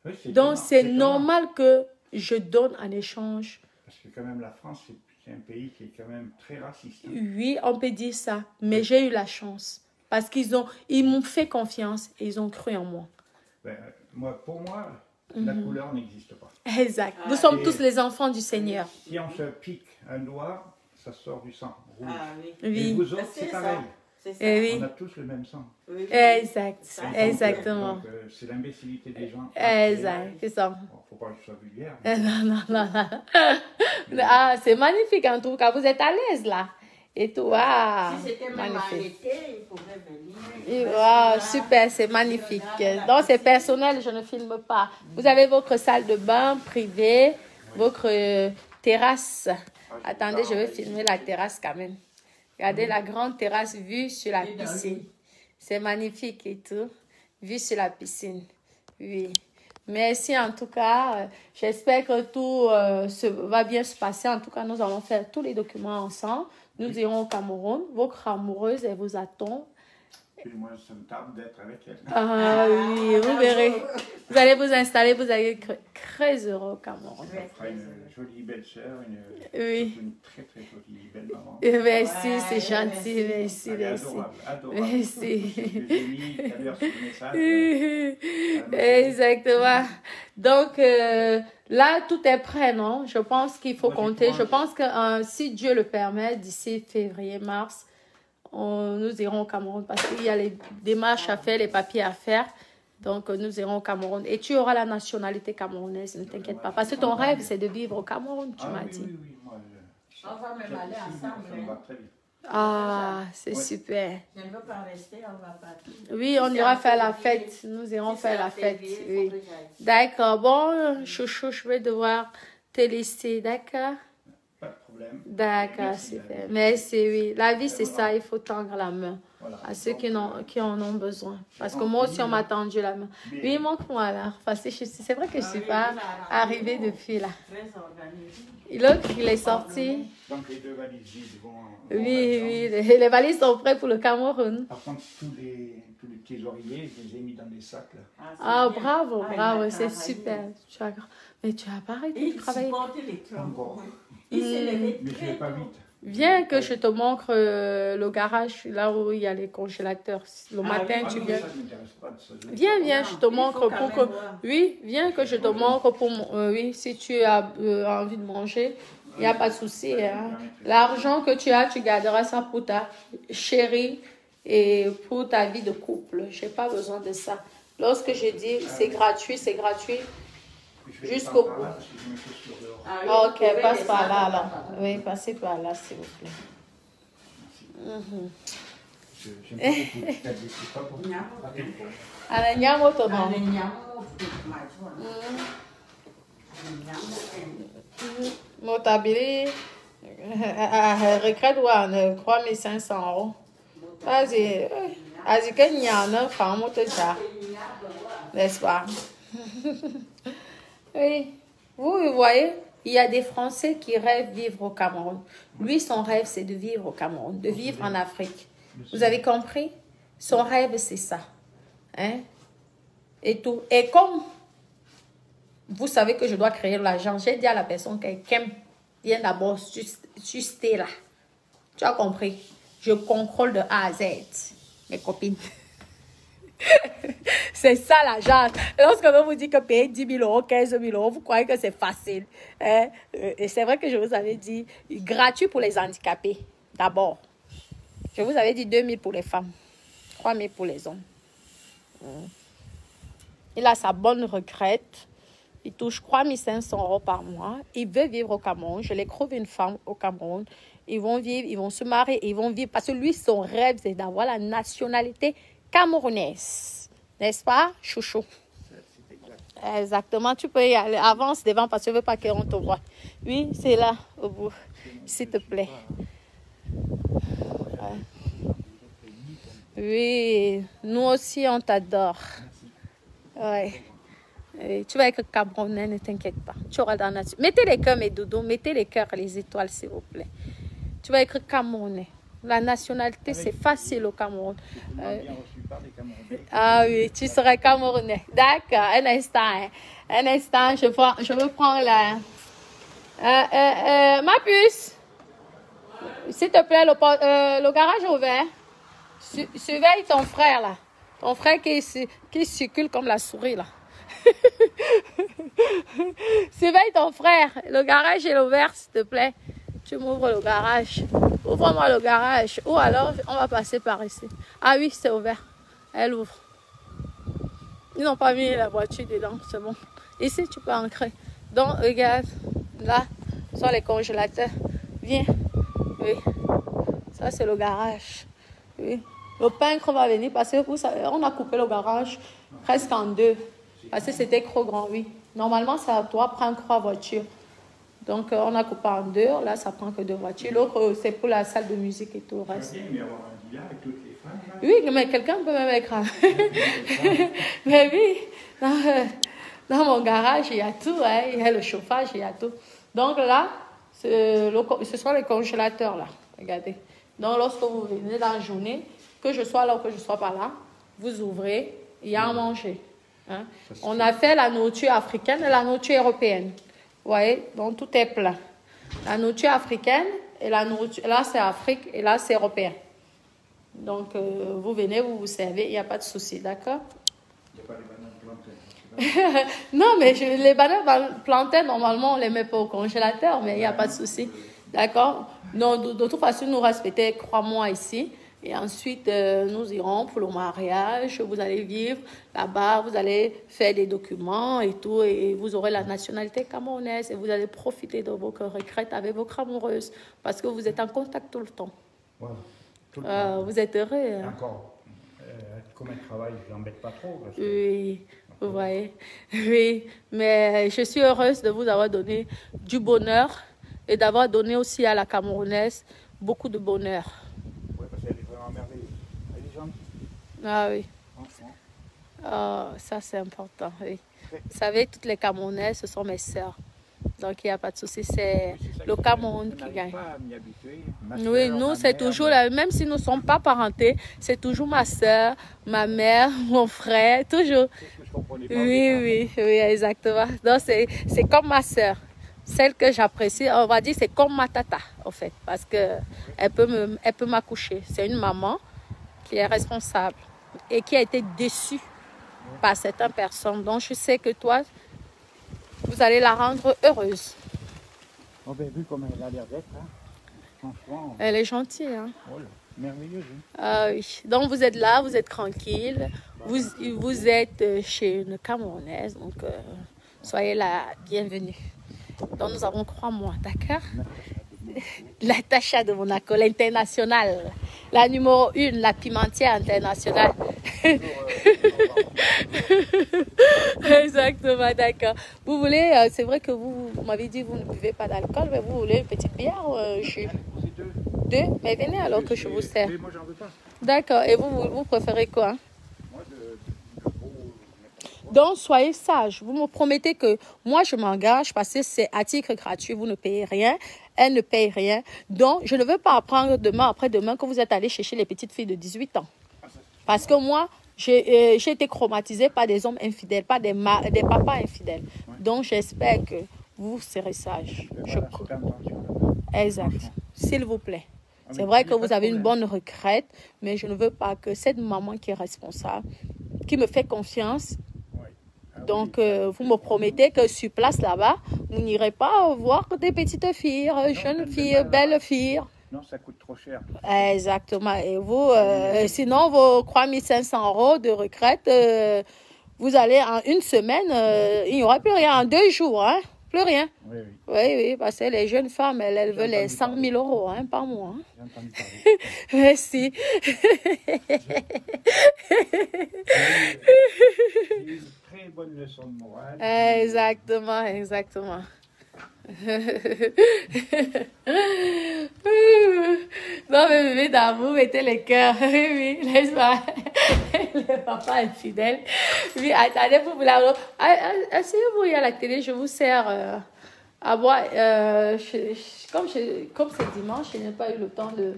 Oui, c'est Donc, étonnant, c'est étonnant. normal que je donne en échange. Parce que quand même la France, c'est un pays qui est quand même très raciste. Hein. Oui, on peut dire ça. Mais j'ai eu la chance. Parce ils m'ont fait confiance et ils ont cru en moi. Ben, pour moi, la couleur n'existe pas. Exact. Nous Ah, sommes et- tous les enfants du Seigneur. Si on se pique un doigt, ça sort du sang rouge. Ah oui. Et Oui. vous autres, C'est c'est ça. pareil. C'est ça. Eh oui. On a tous le même sang. Oui, oui. Exact. Ça, Exactement. Donc, c'est l'imbécilité des gens. Exact. C'est ça. Bon, faut pas que je sois vulgaire. Non, non, non, non. Ah, c'est magnifique en tout cas. Vous êtes à l'aise là. Et tout. Ah, Si c'était même en magnifique. été, il pouvait venir. Et wow, super, c'est magnifique. Donc, c'est personnel, je ne filme pas. Vous avez votre salle de bain privée, votre terrasse. Attendez, je vais filmer la terrasse quand même. Regardez la grande terrasse vue sur la piscine. C'est magnifique et tout. Vue sur la piscine. Oui. Merci en tout cas. J'espère que tout va bien se passer. En tout cas, nous allons faire tous les documents ensemble. Nous irons au Cameroun. Votre amoureuse, elle vous attend. Puis moi, ça me tarde d'être avec elle. Ah oui, vous verrez. Vous allez vous installer, vous allez être très heureux au Cameroun. Ça fera une jolie belle sœur, Oui. une très très jolie belle maman. Merci, Ouais, c'est gentil. merci. Merci, Elle est merci. adorable, adorable. Merci. C'est ce que j'ai mis tout à l'heure sur le message. Exactement. Donc, là, tout est prêt, non? Je pense qu'il faut Moi, j'y compter. crois. Je pense que si Dieu le permet, d'ici février, mars, nous irons au Cameroun parce qu'il y a les démarches à faire, les papiers à faire. Donc, nous irons au Cameroun. Et tu auras la nationalité camerounaise, ne t'inquiète pas. Parce que ton rêve, c'est de vivre au Cameroun, tu m'as oui, dit. oui, oui, moi, On va même aller ensemble. ça me va très bien. Ah, c'est Ouais. super. Je ne veux pas rester, on va partir. Oui, on Si ira c'est en faire la février, fête. Nous irons si faire c'est en la fête. février, il Oui. faut que j'aille. D'accord. Bon, chouchou, je vais devoir te laisser. D'accord? Pas de problème. D'accord, Merci, super. David. Merci, oui. La vie, c'est Voilà. ça. Il faut tendre la main Voilà. à ceux Donc, qui en ont besoin. Parce que bon, moi aussi, oui, on m'a tendu la main. bien. Oui, manque-moi là. Parce que c'est vrai que je ne suis pas arrivée depuis là. Très organisé. L'autre, il est sorti. Donc les deux valises vides vont Oui, ensemble. oui. Les valises sont prêtes pour le Cameroun. Par contre, tous les petits oreillers, je les ai mis dans des sacs. Là. Ah, c'est bien. bravo, Ah, bravo. il va C'est travailler. super. Mais tu as pas arrêté de Il travailler. supporte les travaux. Encore. Il s'est levé Mais je très vais pas tôt. vite. Viens que je te montre le garage, là où il y a les congélateurs. Le matin, oui. tu non, viens. Ça ne m'intéresse pas de ça. Viens, je te Il faut montre quand pour même que... voir. Oui, viens que je te montre pour... oui, si tu as envie de manger, il n'y a pas de souci. Hein. L'argent que tu as, tu garderas ça pour ta chérie et pour ta vie de couple. Je n'ai pas besoin de ça. Lorsque je dis c'est gratuit, c'est gratuit. Je vais Jusqu'au descendre par bout. là parce que je me fais sur dehors. Ah oui, vous Ok, pouvez passe par là descendre alors. là-bas. Oui, passez par là, s'il vous plaît. J'aime pas beaucoup. C'est pas pour Non. Ananyamo to no. Ananyamo, majua. Ananyamo, Motabili, regrette one, 3500 €. Vas-y, vas-y, que nyana, femme, te ça. N'est-ce pas? Oui. Vous voyez, il y a des Français qui rêvent vivre au Cameroun. Lui, son rêve, c'est de vivre au Cameroun, de vivre en Afrique. Vous avez compris? Son rêve, c'est ça. Hein? Et tout. Et comme vous savez que je dois créer l'argent, j'ai dit à la personne qu'elle vient d'abord juste là. Tu as compris? Je contrôle de A à Z mes copines. C'est ça l'argent. Lorsque on vous dit que payer 10 000 €, 15 000 €, vous croyez que c'est facile. Hein? Et c'est vrai que je vous avais dit, gratuit pour les handicapés, d'abord. Je vous avais dit 2 000 pour les femmes, 3 000 pour les hommes. Il a sa bonne retraite. Il touche 3500 € par mois. Il veut vivre au Cameroun. Je l'ai trouvé une femme au Cameroun. Ils vont vivre, ils vont se marier, ils vont vivre. Parce que lui, son rêve, c'est d'avoir la nationalité camerounaise. N'est-ce pas, chouchou? Exactement. Tu peux y aller. Avance devant parce que je ne veux pas qu'on te voie. Oui, c'est là, au bout. S'il te plaît. Oui, nous aussi, on t'adore. Ouais. Tu vas être Camerounais, ne t'inquiète pas. Tu auras dans la nature. Mettez les cœurs, mes doudous. Mettez les cœurs, les étoiles, s'il vous plaît. Tu vas être Camerounais. La nationalité, c'est facile au Cameroun. Ah oui, tu seras Camerounais. D'accord, un instant. Hein. Un instant, je veux prendre la... ma puce, s'il te plaît, le garage est ouvert. Surveille ton frère, là. Ton frère qui circule comme la souris, là. Surveille ton frère. Le garage est ouvert, s'il te plaît. Tu m'ouvres le garage. Ouvre-moi le garage. Ou alors, on va passer par ici. Ah oui, c'est ouvert. Elle ouvre. Ils n'ont pas mis la voiture dedans, c'est bon. Ici, tu peux ancrer. Donc, regarde. Là, sont les congélateurs. Viens. Oui. Ça, c'est le garage. Oui. Le peintre va venir parce qu'on a coupé le garage presque en deux. Parce que c'était trop grand, oui. Normalement, ça doit prendre 3 voitures. Donc, on a coupé en deux. Là, ça prend que 2 voitures. L'autre, c'est pour la salle de musique et tout le reste. Oui, mais quelqu'un peut même être... Mais oui, dans mon garage, il y a tout. Hein. Il y a le chauffage, il y a tout. Donc là, ce sont les congélateurs, là. Regardez. Donc, lorsque vous venez dans la journée, que je sois là ou que je ne sois pas là, vous ouvrez, il y a à manger. Hein. On a fait la nourriture africaine et la nourriture européenne. Vous voyez, donc tout est plein. La nourriture africaine et la nourriture, là c'est Afrique et là c'est européen. Donc vous venez, vous vous servez, il n'y a pas de souci, d'accord? Il n'y a pas les bananes plantaines. Non, mais les bananes plantaines, normalement on ne les met pas au congélateur, mais il n'y a pas de souci, d'accord? Non, de toute façon, nous respectons 3 mois ici. Et ensuite, nous irons pour le mariage. Vous allez vivre là-bas, vous allez faire des documents et tout. Et vous aurez la nationalité camerounaise. Et vous allez profiter de vos retraites avec votre amoureuse. Parce que vous êtes en contact tout le temps. Voilà, tout le temps. Vous êtes heureux. Et Hein? encore, comme elle travaille, je ne l'embête pas trop. Parce que... Oui, vous voyez. Oui, mais je suis heureuse de vous avoir donné du bonheur. Et d'avoir donné aussi à la Camerounaise beaucoup de bonheur. Ah oui. Ça c'est important, oui. Vous savez, toutes les Camerounaises, ce sont mes sœurs. Donc il n'y a pas de souci, c'est le Cameroun qui gagne. Oui, nous c'est toujours, même si nous ne sommes pas parentés, c'est toujours ma sœur, ma mère, mon frère, toujours. Oui, exactement. Donc c'est comme ma sœur. Celle que j'apprécie, on va dire, c'est comme ma tata, en fait. Parce qu'elle peut m'accoucher. C'est une maman qui est responsable et qui a été déçue par certaines personnes. Donc, je sais que toi, vous allez la rendre heureuse. Oh ben, vu comme elle a l'air d'être, hein, franchement... Elle est gentille, hein? Oh, merveilleuse. Hein. Ah oui. Donc, vous êtes là, vous êtes tranquille. Vous êtes chez une Camerounaise. Donc, soyez la bienvenue. Donc, nous avons 3 mois, d'accord? La Tacha de Monaco, l'internationale. La numéro 1, la pimentière internationale. Exactement, d'accord. Vous voulez, c'est vrai que vous m'avez dit que vous ne buvez pas d'alcool, mais vous voulez une petite bière ou un jus? 2? Mais venez alors que je vous sers. Mais moi, j'en veux pas. D'accord. Et vous préférez quoi? Moi, Donc, soyez sages. Vous me promettez que moi, je m'engage parce que c'est à titre gratuit. Vous ne payez rien. Elle ne paye rien. Donc, je ne veux pas apprendre demain, après-demain, que vous êtes allé chercher les petites filles de 18 ans. Parce que moi, j'ai été traumatisée par des hommes infidèles, pas des papas infidèles. Ouais. Donc, j'espère que vous serez sages. Exact. S'il vous plaît. C'est vrai que vous avez une bonne retraite, mais je ne veux pas que cette maman qui est responsable, qui me fait confiance, donc vous me promettez que sur place là-bas, vous n'irez pas voir des petites filles, jeunes filles, belles filles. Non, ça coûte trop cher. Exactement. Et vous, sinon, vos 3500 € de retraite, Vous allez en une semaine, il n'y aura plus rien. En 2 jours, hein? Plus rien. Oui, oui. Oui, oui, parce que les jeunes femmes, elles veulent les 100 000 euros hein, par mois. Hein. J'ai entendu parler. Merci. Une très bonne leçon de morale. Exactement, exactement. Non, mais bébé d'amour, mettez les cœurs. Oui, oui, laisse pas. Le papa infidèle. Oui, attendez, vous voulez. Asseyez-vous, il y a la télé, je vous sers à boire. Comme c'est dimanche, je n'ai pas eu le temps de.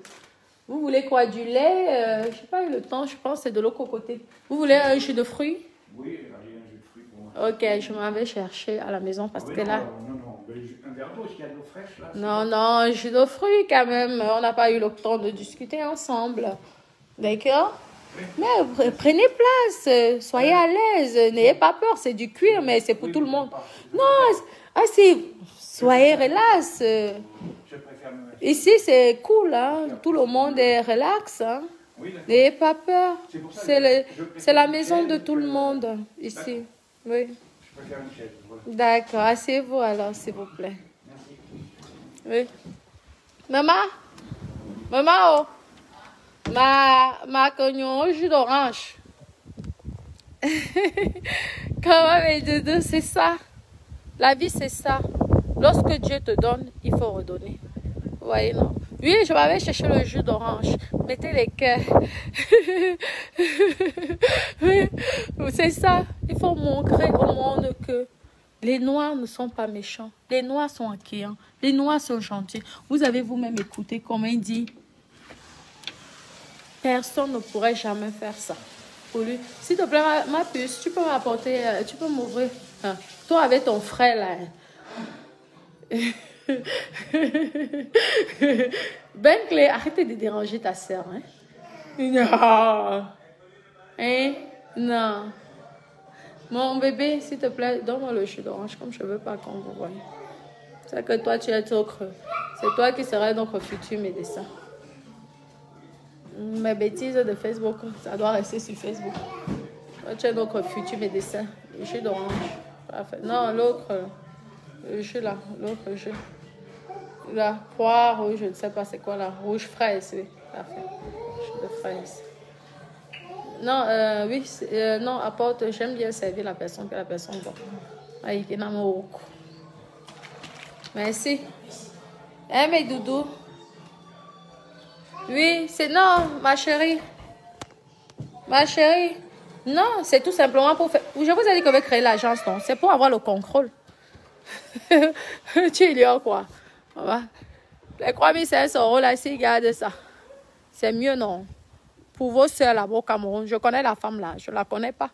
Vous voulez quoi? Du lait? Je n'ai pas eu le temps, je pense que c'est de l'eau cocotée. Vous voulez un jus de fruits? Oui, il y a un jus de fruits pour moi. Ok, je m'en vais chercher à la maison parce que là. Non, mais un verre d'eau, s'il y a de l'eau fraîche là. Non, non, jus de fruits quand même. On n'a pas eu le temps de discuter ensemble. D'accord? Mais prenez place, soyez à l'aise, n'ayez pas peur, c'est du cuir, mais c'est pour tout le monde. Non, soyez relax. Je préfère me mettre. Ici, c'est cool, hein? Tout le monde est relax. Hein? Oui, d'accord. N'ayez pas peur. C'est pour ça que C'est la maison de tout le monde, ici. Oui. Je préfère une chaise. Voilà. D'accord, asseyez-vous alors, s'il vous plaît. Merci. Oui. Maman? Maman, oh. Ma cognon au jus d'orange. Comment, mais Doudou, c'est ça. La vie, c'est ça. Lorsque Dieu te donne, il faut redonner. Vous voyez, non? Oui, je vais chercher le jus d'orange. Mettez les cœurs. C'est ça. Il faut montrer au monde que les Noirs ne sont pas méchants. Les Noirs sont accueillants. Les Noirs sont gentils. Vous avez vous-même écouté comment il dit. Personne ne pourrait jamais faire ça pour lui. S'il te plaît, ma puce, tu peux m'apporter, tu peux m'ouvrir. Hein. Toi avec ton frère là. Bentley, arrêtez de déranger ta sœur. Hein? Non. Hein? Non. Mon bébé, s'il te plaît, donne-moi le jus d'orange comme je ne veux pas qu'on vous voie. C'est que toi, tu es trop creux. C'est toi qui seras notre futur médecin. Mes bêtises de Facebook, ça doit rester sur Facebook. Toi, tu es notre futur médecin. Le jus d'orange. Parfait. Non, l'autre. Le jus là. L'autre jus. La poire, je ne sais pas c'est quoi là. Rouge fraise, oui. Parfait. Jus de fraise. Non, oui. Non, apporte. J'aime bien servir la personne que la personne boit. Aïe, qui n'a pas beaucoup. Merci. Eh, mes doudous. Oui, c'est non, ma chérie. Ma chérie. Non, c'est tout simplement pour faire. Je vous ai dit qu'on veut créer l'agence, non? C'est pour avoir le contrôle. Tu ignores quoi? Les 3500 € là, s'ils gardent ça. C'est mieux, non? Pour vos soeurs là-bas au Cameroun, je connais la femme là, je ne la connais pas.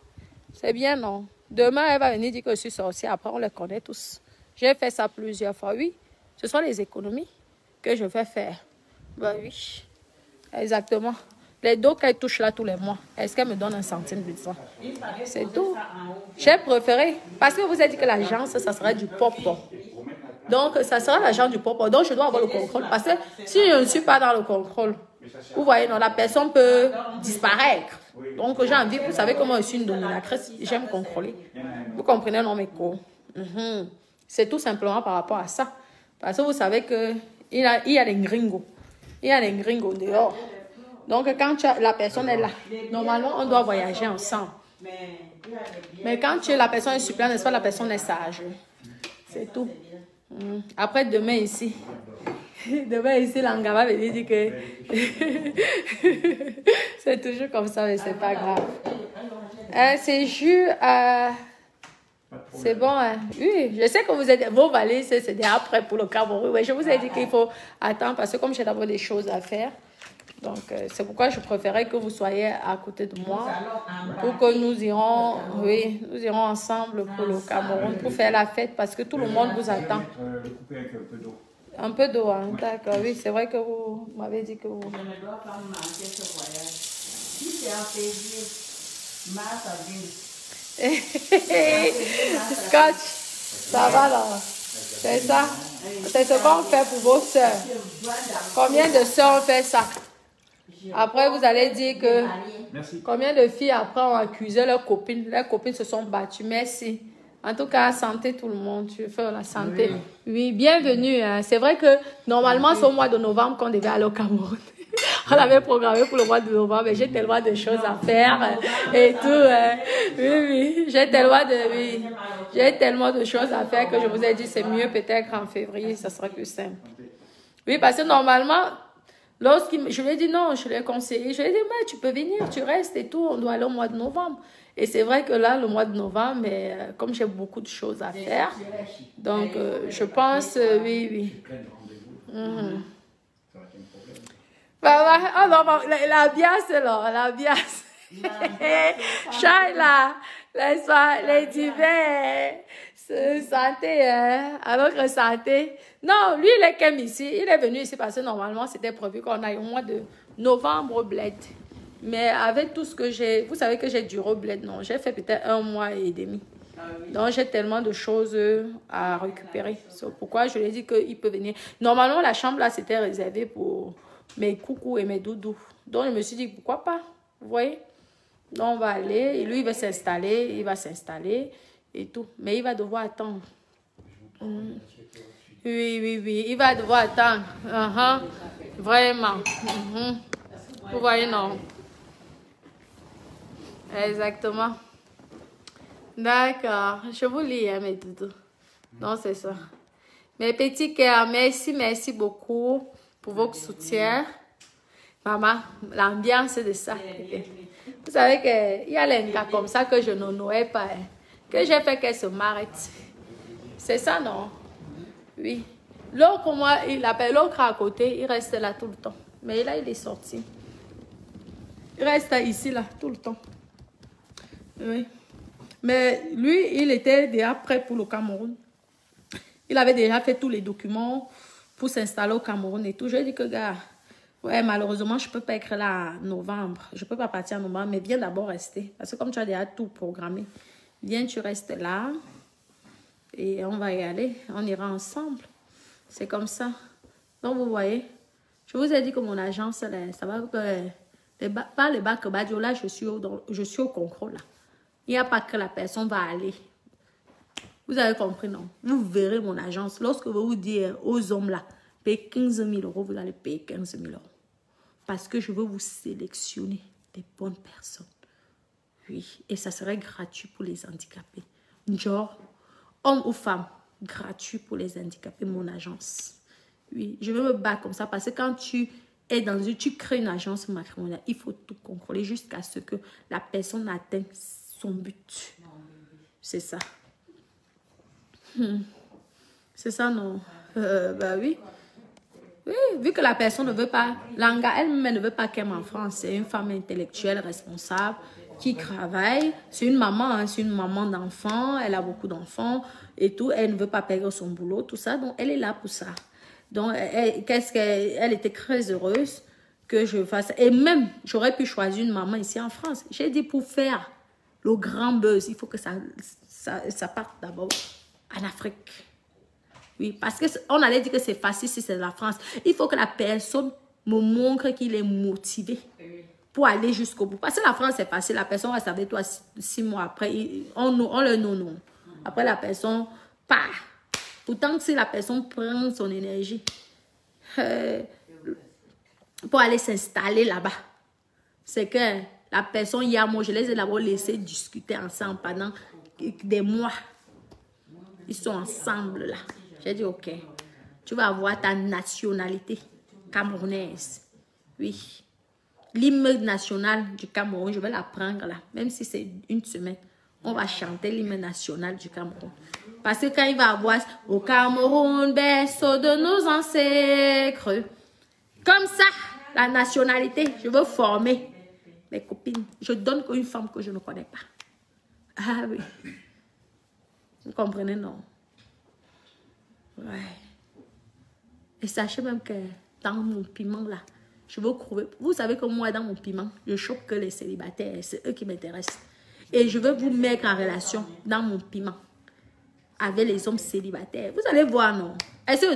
C'est bien, non? Demain, elle va venir dire que je suis sorcière. Après, on les connaît tous. J'ai fait ça plusieurs fois, oui. Ce sont les économies que je vais faire. Ben oui. Exactement. Les dos qu'elle touche là tous les mois, est-ce qu'elle me donne 1 centime de ça? C'est tout. J'ai préféré, parce que vous avez dit que l'agence, ça serait du pop-pop. Donc, ça sera l'agence du pop-pop. Donc, je dois avoir le contrôle. Parce que si je ne suis pas dans le contrôle, vous voyez, non, la personne peut disparaître. Donc, j'ai envie, vous savez comment je suis une dominatrice, j'aime contrôler. Vous comprenez, non, mes cours? C'est tout simplement par rapport à ça. Parce que vous savez qu'il y a des gringos. Il y a des gringos dehors. Donc, quand la personne est là, normalement, on doit voyager ensemble. Mais quand la personne est sur place, n'est-ce pas, la personne est sage. C'est tout. Après, demain ici, l'Angaba va venir dire que c'est toujours comme ça, mais c'est pas grave. C'est jus c'est bon, hein? Oui, je sais que vous êtes vos valises, c'est déjà prêt pour le Cameroun. Oui, je vous ai dit qu'il faut attendre parce que comme j'ai d'abord des choses à faire, donc c'est pourquoi je préférais que vous soyez à côté de moi pour que nous irons ensemble pour le Cameroun pour faire la fête parce que tout le monde vous attend. Un peu d'eau, hein? D'accord, oui, c'est vrai que vous m'avez dit que vous. Je ne dois pas manquer ce voyage. Si c'est un plaisir, mars, avril. Scotch, ça va là. C'est ça. C'est ce qu'on fait pour vos soeurs. Combien de soeurs ont fait ça? Après, vous allez dire que Merci. combien de filles après ont accusé leurs copines. Leurs copines se sont battues. Merci. En tout cas, santé tout le monde. Tu veux faire la santé. Oui, bienvenue. Hein. C'est vrai que normalement, c'est au mois de novembre qu'on devait aller au Cameroun. On l'avait programmé pour le mois de novembre, mais j'ai tellement de choses à faire et tout. Oui, j'ai tellement de choses à faire que je vous ai dit c'est mieux peut-être en février, ça sera plus simple. Oui, parce que normalement, je lui ai dit non, je lui ai conseillé, je lui ai dit mais tu peux venir, tu restes et tout, on doit aller au mois de novembre. Et c'est vrai que là, le mois de novembre, mais comme j'ai beaucoup de choses à faire, donc je pense, oui. Ah non, la biasse, là, la biasse. Shaila, les divers, santé, alors que santé. Non, lui, il est comme ici. Il est venu ici parce que normalement, c'était prévu qu'on aille au mois de novembre au bled. Mais avec tout ce que j'ai, vous savez que j'ai duré au bled, non, j'ai fait peut-être 1 mois et demi. Donc, j'ai tellement de choses à récupérer. C'est pourquoi je lui ai dit qu'il peut venir. Normalement, la chambre là, c'était réservé pour mes coucous et mes doudous. Donc, je me suis dit, pourquoi pas? Vous voyez? Donc, on va aller. Et lui, il va s'installer et tout. Mais il va devoir attendre. Oui. Il va devoir attendre. Vraiment. Vous voyez, non? Exactement. D'accord. Je vous lis, hein, mes doudous. Non, c'est ça. Mes petits cœurs, merci beaucoup pour votre soutien. Maman, l'ambiance de ça. Vous savez qu'il y a les cas comme ça que je ne n'aurais pas. Hein, que j'ai fait qu'elle se m'arrête. C'est ça, non? Oui. L'autre, moi, il appelle l'autre à côté, il reste là tout le temps. Mais là, il est sorti. Il reste ici, là, tout le temps. Oui. Mais lui, il était déjà prêt pour le Cameroun. Il avait déjà fait tous les documents pour s'installer au Cameroun et tout. Je lui ai dit que, gars, ouais, malheureusement, je ne peux pas être là en novembre. Je ne peux pas partir en novembre, mais viens d'abord rester. Parce que comme tu as déjà tout programmé, viens, tu restes là et on va y aller. On ira ensemble. C'est comme ça. Donc, vous voyez, je vous ai dit que mon agence, là, ça va... pas le bac Badio, là, je suis au contrôle, là. Il n'y a pas que la personne va aller. Vous avez compris, non? Vous verrez mon agence. Lorsque vous vous dites aux hommes là, payez 15 000 €, vous allez payer 15 000 €. Parce que je veux vous sélectionner des bonnes personnes. Oui, et ça serait gratuit pour les handicapés. Genre, homme ou femme, gratuit pour les handicapés, mon agence. Oui, je veux me battre comme ça parce que quand tu crées une agence matrimoniale, il faut tout contrôler jusqu'à ce que la personne atteigne son but. C'est ça. C'est ça, non? Bah oui. Oui, vu que la personne ne veut pas, Langa elle-même ne veut pas qu'elle en France. C'est une femme intellectuelle, responsable, qui travaille. C'est une maman, hein, c'est une maman d'enfants. Elle a beaucoup d'enfants et tout. Elle ne veut pas perdre son boulot, tout ça. Donc, elle est là pour ça. Donc, elle était très heureuse que je fasse. Et même, j'aurais pu choisir une maman ici en France. J'ai dit pour faire le grand buzz, il faut que ça parte d'abord en Afrique. Oui, parce qu'on allait dire que c'est facile si c'est la France. Il faut que la personne me montre qu'il est motivé pour aller jusqu'au bout. Parce que la France, c'est facile. La personne reste avec toi 6 mois après. On le non. Après, la personne part. Pourtant, si la personne prend son énergie pour aller s'installer là-bas, c'est que la personne, moi, je les ai d'abord laissés discuter ensemble pendant des mois. Ils sont ensemble là. J'ai dit, ok, tu vas avoir ta nationalité camerounaise. Oui. L'hymne national du Cameroun, je vais la prendre là. Même si c'est une semaine, on va chanter l'hymne national du Cameroun. Parce que quand il va avoir au Cameroun, berceau de nos ancêtres. Comme ça, la nationalité, je veux former mes copines. Je donne qu'une femme que je ne connais pas. Ah oui. Vous comprenez, non? Ouais. Et sachez même que dans mon piment là, je veux trouver. Vous savez que moi, dans mon piment, je chope que les célibataires. C'est eux qui m'intéressent. Et je veux vous mettre en relation dans mon piment avec les hommes célibataires. Vous allez voir, non? Est-ce que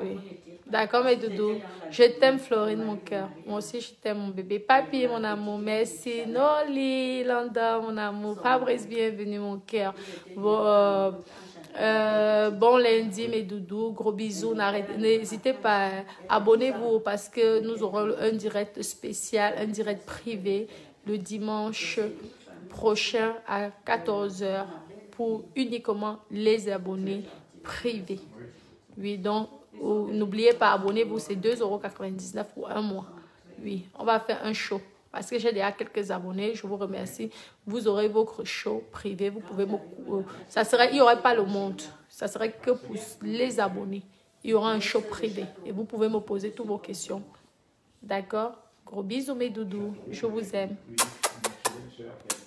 Oui. D'accord, mes doudous. Je t'aime, Florine, mon cœur. Moi aussi, je t'aime, mon bébé. Papy, mon amour. Merci. Noli, Landa, mon amour. Fabrice, bienvenue, mon cœur. Bon, bon lundi, mes doudous. Gros bisous. N'hésitez pas. Abonnez-vous parce que nous aurons un direct spécial, un direct privé le dimanche prochain à 14h pour uniquement les abonnés privés. Oui, donc, n'oubliez pas, abonnez-vous, c'est 2,99 € pour un mois. Oui, on va faire un show. Parce que j'ai déjà quelques abonnés, je vous remercie. Vous aurez votre show privé, vous pouvez il n'y aurait pas le monde. Ça serait que pour les abonnés. Il y aura un show privé et vous pouvez me poser toutes vos questions. D'accord? Gros bisous mes doudous, je vous aime. Oui, merci, belle sœur.